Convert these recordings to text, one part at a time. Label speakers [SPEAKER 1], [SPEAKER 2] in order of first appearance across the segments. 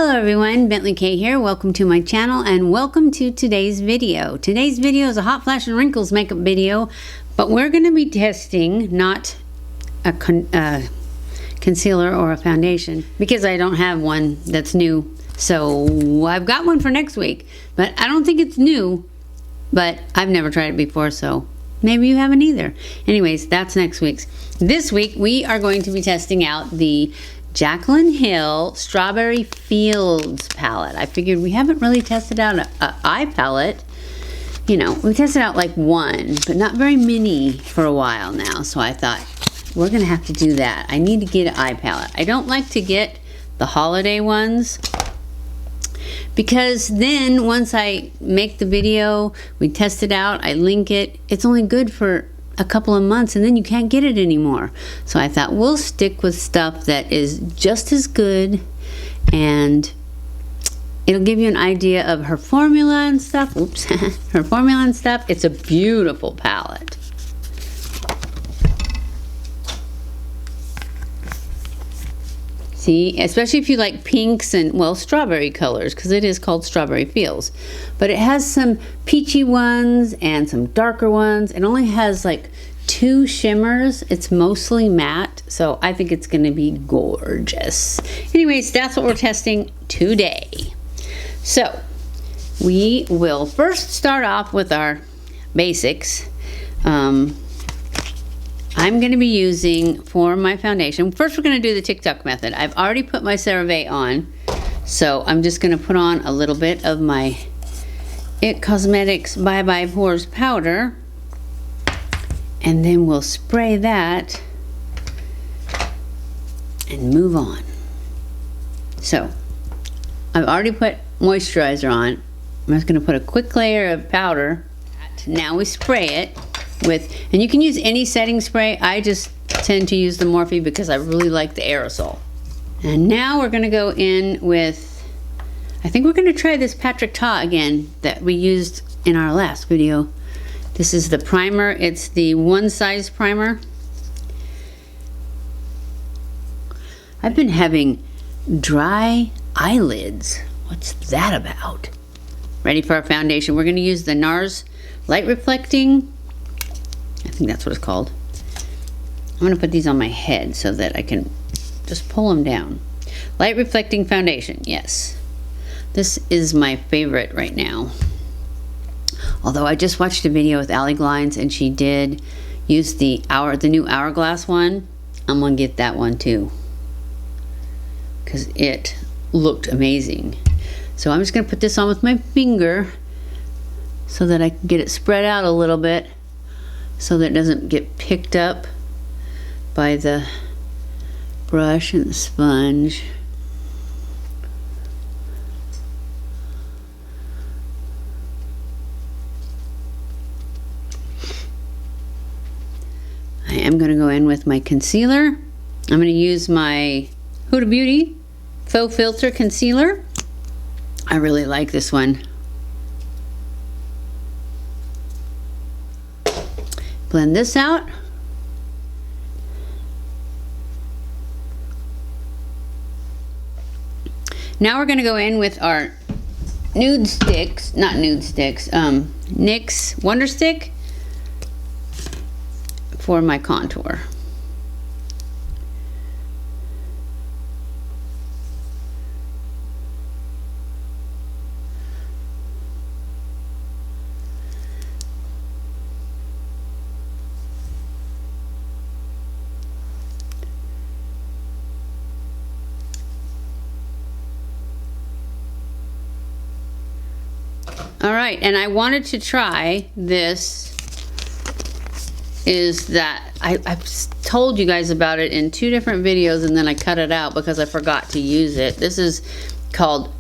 [SPEAKER 1] Hello everyone, BentlyK here. Welcome to my channel and welcome to today's video. Today's video is a hot flash and wrinkles makeup video, but we're going to be testing not a concealer or a foundation because I don't have one that's new. So I've got one for next week, but I don't think it's new, but I've never tried it before, so maybe you haven't either. Anyways, that's next week's. This week we are going to be testing out the Jaclyn Hill Strawberry Fields palette. I figured we haven't really tested out an eye palette. You know, we tested out like one, but not very many for a while now. So I thought, we're gonna have to do that. I need to get an eye palette. I don't like to get the holiday ones because then once I make the video, we test it out, I link it, it's only good for a couple of months and then you can't get it anymore. So I thought we'll stick with stuff that is just as good and it'll give you an idea of her formula and stuff. Oops. Her formula and stuff. It's a beautiful palette. See, especially if you like pinks and, well, strawberry colors, because it is called Strawberry Fields. But it has some peachy ones and some darker ones. It only has like 2 shimmers. It's mostly matte, so I think it's going to be gorgeous. Anyways, that's what we're testing today. So, we will first start off with our basics. I'm going to be using for my foundation. First, we're going to do the TikTok method. I've already put my CeraVe on, so I'm just going to put on a little bit of my It Cosmetics Bye Bye Pores powder, and then we'll spray that and move on. So, I've already put moisturizer on. I'm just going to put a quick layer of powder. Now we spray it with, and you can use any setting spray. I just tend to use the Morphe because I really like the aerosol. And now we're going to go in with, I think we're going to try this Patrick Ta again that we used in our last video. This is the primer. It's the one size primer. I've been having dry eyelids. What's that about? Ready for our foundation. We're going to use the NARS Light Reflecting, I think that's what it's called. I'm going to put these on my head so that I can just pull them down. Light Reflecting Foundation, yes. This is my favorite right now. Although I just watched a video with Allie Glines and she did use the new Hourglass one. I'm going to get that one too, because it looked amazing. So I'm just going to put this on with my finger so that I can get it spread out a little bit, so that it doesn't get picked up by the brush and the sponge. I am going to go in with my concealer. I'm going to use my Huda Beauty FauxFilter concealer. I really like this one. Blend this out. Now we're going to go in with our nude sticks, not nude sticks, NYX Wonder Stick for my contour. All right, and I wanted to try this, is that I've told you guys about it in 2 different videos and then I cut it out because I forgot to use it. This is called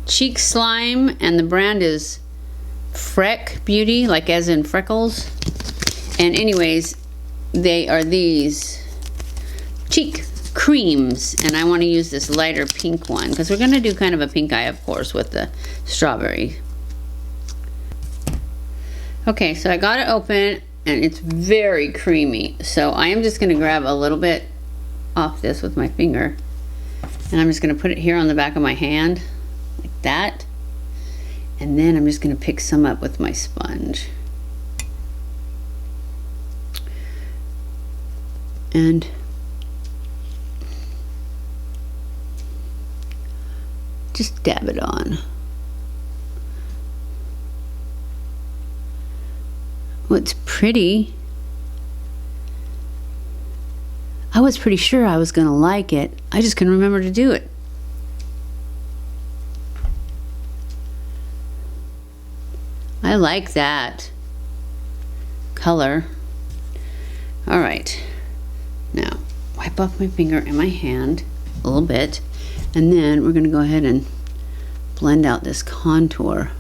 [SPEAKER 1] Cheekslime and the brand is Freck Beauty, like as in freckles. And anyways, they are these cheek creams, and I want to use this lighter pink one because we're going to do kind of a pink eye, of course, with the strawberry. Okay, so I got it open and it's very creamy, so I am just going to grab a little bit off this with my finger And I'm just gonna put it here on the back of my hand, like that. And then I'm just gonna pick some up with my sponge. And just dab it on. Well, it's pretty. I was pretty sure I was gonna like it. I just couldn't remember to do it. I like that color. All right, now wipe off my finger and my hand a little bit, and then we're gonna go ahead and blend out this contour.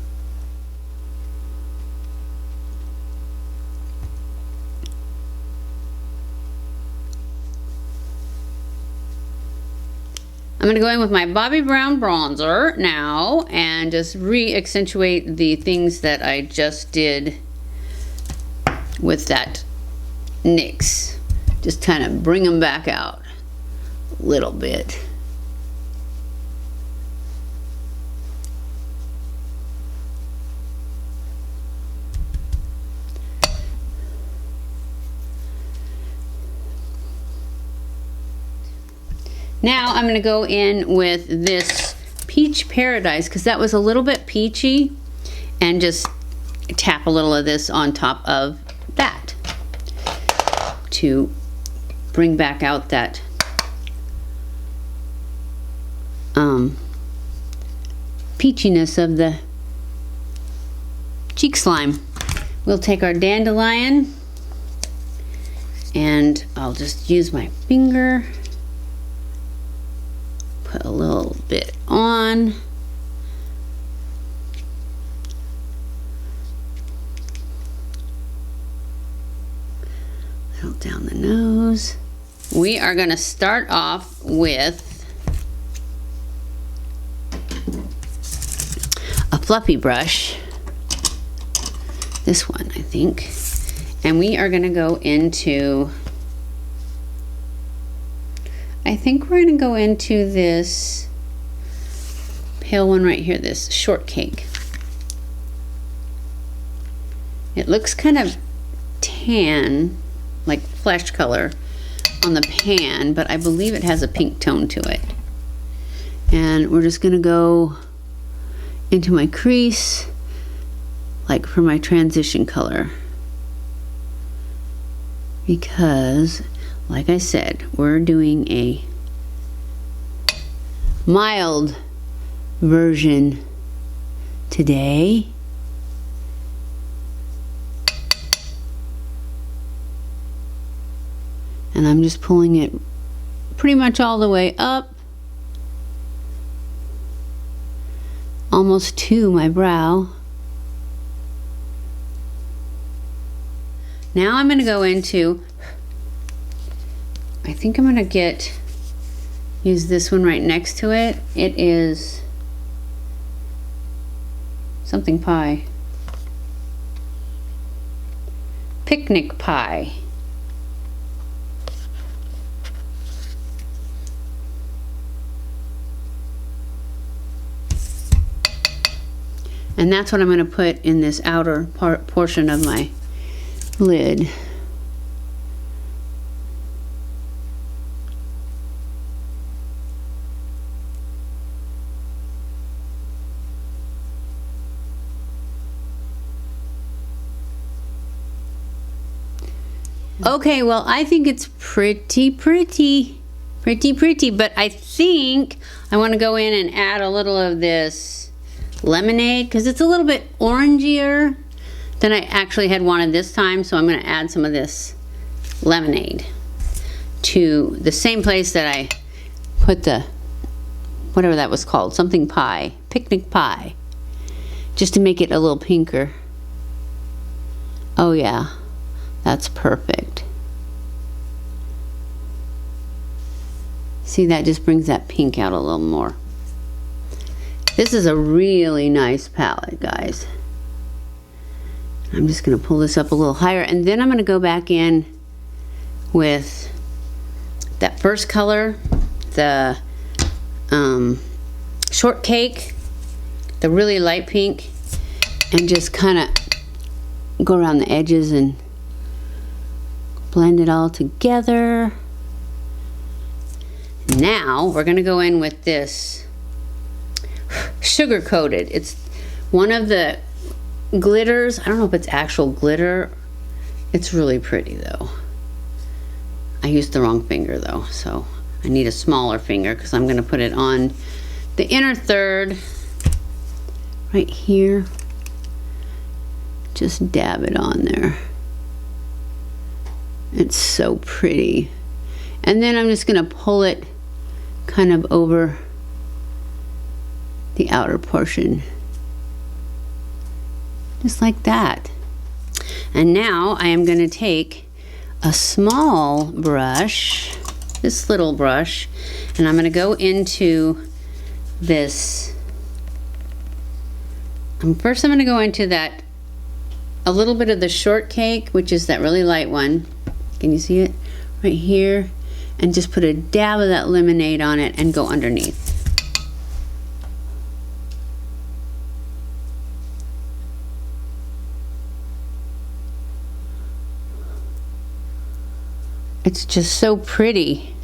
[SPEAKER 1] I'm going to go in with my Bobbi Brown bronzer now and just re-accentuate the things that I just did with that NYX. Just kind of bring them back out a little bit. Now I'm going to go in with this Peach Paradise because that was a little bit peachy, and just tap a little of this on top of that to bring back out that peachiness of the Cheekslime. We'll take our Dandelion and I'll just use my finger. Put a little bit on. Little down the nose. We are going to start off with a fluffy brush. This one, I think. And we are going to go into, I think we're going to go into this pale one right here, this Shortcake. It looks kind of tan, like flesh color on the pan, but I believe it has a pink tone to it. And we're just going to go into my crease, like for my transition color. Because, like I said, we're doing a mild version today. And I'm just pulling it pretty much all the way up, almost to my brow. Now I'm going to go into, I think I'm going to use this one right next to it. It is something pie. Picnic Pie. And that's what I'm going to put in this outer portion of my lid. Okay, well, I think it's pretty, but I think I want to go in and add a little of this lemonade because it's a little bit orangier than I actually had wanted this time. So I'm going to add some of this lemonade to the same place that I put the, whatever that was called, something pie, picnic pie, just to make it a little pinker. Oh yeah, that's perfect. See, that just brings that pink out a little more. This is a really nice palette, guys. I'm just going to pull this up a little higher, and then I'm going to go back in with that first color, the Shortcake, the really light pink, and just kind of go around the edges and blend it all together. Now we're going to go in with this sugar coated. It's one of the glitters. I don't know if it's actual glitter. It's really pretty though. I used the wrong finger though, so I need a smaller finger because I'm going to put it on the inner third right here. Just dab it on there. It's so pretty. And then I'm just going to pull it kind of over the outer portion. Just like that. And now I am going to take a small brush, this little brush, and I'm going to go into this. First I'm going to go into that, a little bit of the Shortcake, which is that really light one. Can you see it? Right here. And just put a dab of that lemonade on it and go underneath. It's just so pretty.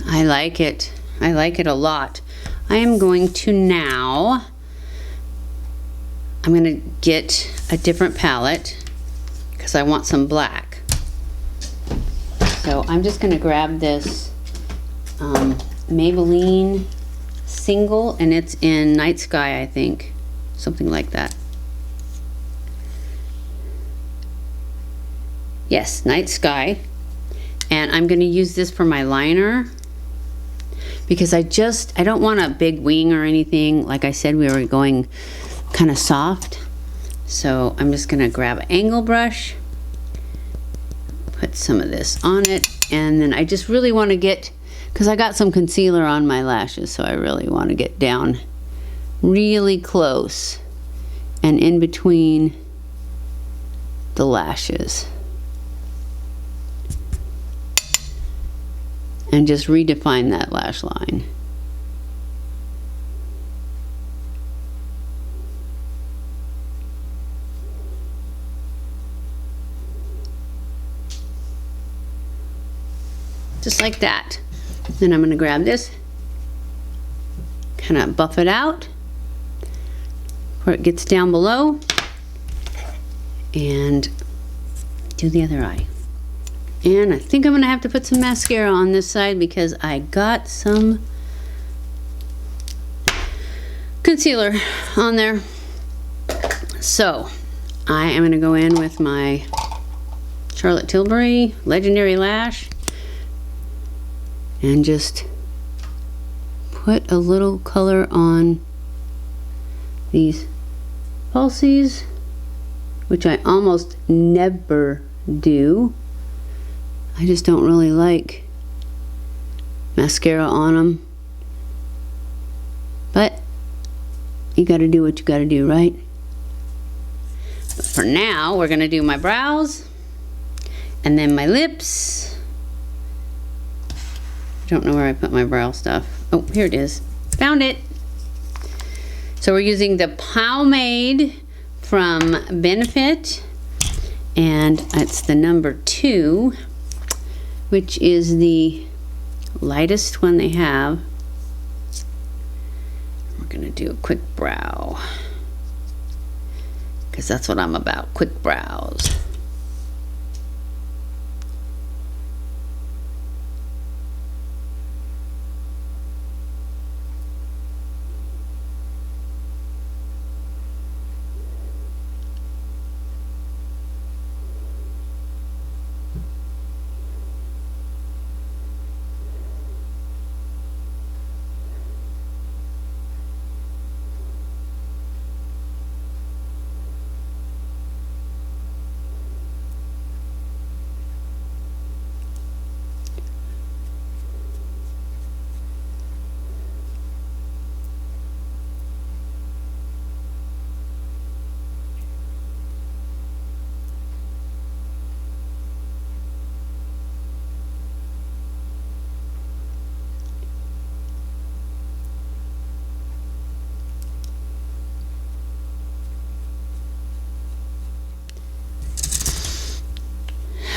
[SPEAKER 1] I like it. I like it a lot. I am going to now, I'm going to get a different palette because I want some black. So I'm just going to grab this Maybelline single, and it's in Night Sky, I think. Something like that. Yes, Night Sky. And I'm going to use this for my liner because I don't want a big wing or anything. Like I said, we were going kind of soft. So I'm just going to grab an angle brush, put some of this on it, and then I just really want to get, because I got some concealer on my lashes, so I really want to get down really close and in between the lashes and just redefine that lash line. Just like that. Then I'm going to grab this, kind of buff it out where it gets down below, and do the other eye. And I think I'm going to have to put some mascara on this side because I got some concealer on there. So I am going to go in with my Charlotte Tilbury Legendary Lash and just put a little color on these falsies, which I almost never do. I just don't really like mascara on them. But you gotta do what you gotta do, right? But for now, we're gonna do my brows and then my lips. I don't know where I put my brow stuff. Oh, here it is. Found it. So we're using the Pomade from Benefit, and it's the number 2, which is the lightest one they have. We're gonna do a quick brow because that's what I'm about, quick brows.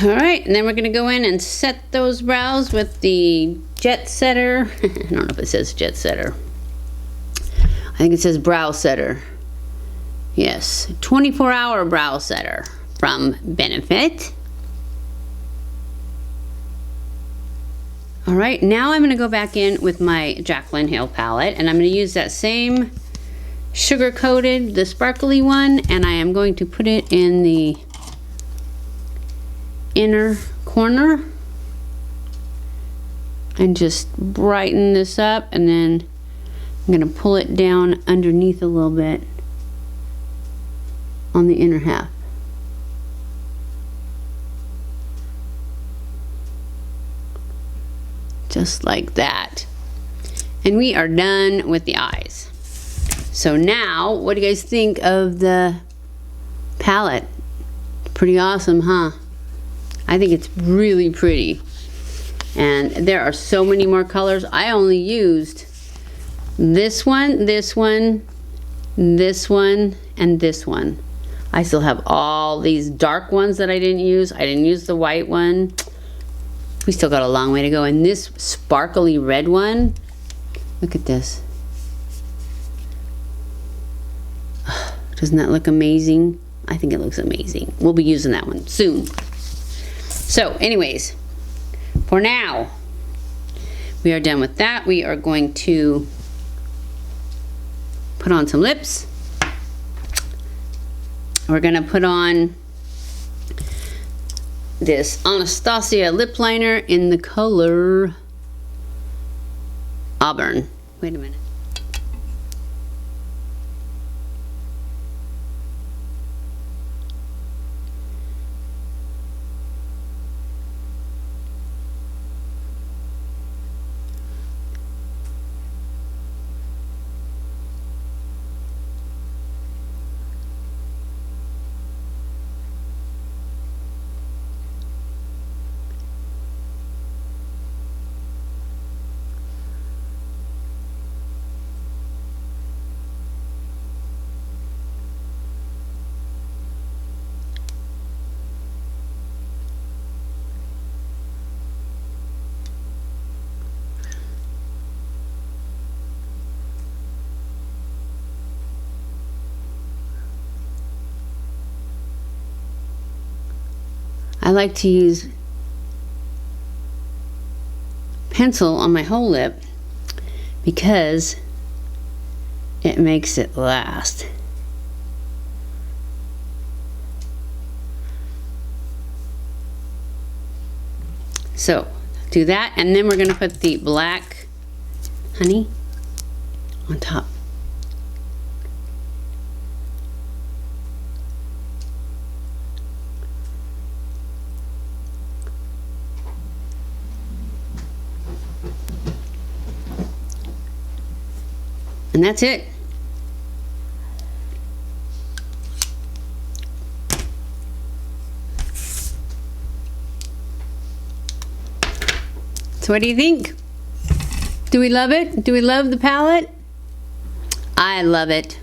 [SPEAKER 1] All right, and then we're gonna go in and set those brows with the Jet Setter. I don't know if it says Jet Setter. I think it says Brow Setter. Yes, 24-hour brow setter from Benefit. All right, now I'm gonna go back in with my Jaclyn Hill palette, and I'm gonna use that same sugar coated, the sparkly one, and I am going to put it in the inner corner and just brighten this up, and then I'm gonna pull it down underneath a little bit on the inner half. Just like that. And we are done with the eyes. So now, what do you guys think of the palette? Pretty awesome, huh? I think it's really pretty. And there are so many more colors. I only used this one, this one, this one, and this one. I still have all these dark ones that I didn't use. I didn't use the white one. We still got a long way to go. And this sparkly red one, look at this. Doesn't that look amazing? I think it looks amazing. We'll be using that one soon. So anyways, for now, we are done with that. We are going to put on some lips. We're gonna put on this Anastasia lip liner in the color Auburn. Wait a minute. I like to use pencil on my whole lip because it makes it last. So do that, and then we're gonna put the black honey on top. And that's it. So what do you think? Do we love it? Do we love the palette? I love it.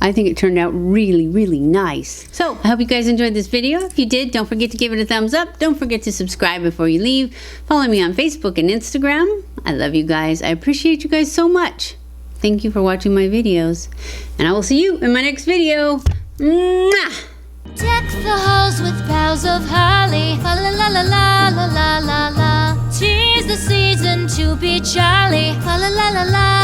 [SPEAKER 1] I think it turned out really, really nice. So I hope you guys enjoyed this video. If you did, don't forget to give it a thumbs up. Don't forget to subscribe before you leave. Follow me on Facebook and Instagram. I love you guys. I appreciate you guys so much. Thank you for watching my videos, and I will see you in my next video. Mwah!
[SPEAKER 2] Deck the halls with boughs of holly. La la la la la la la la la. 'Tis the season to be jolly. La la la la la.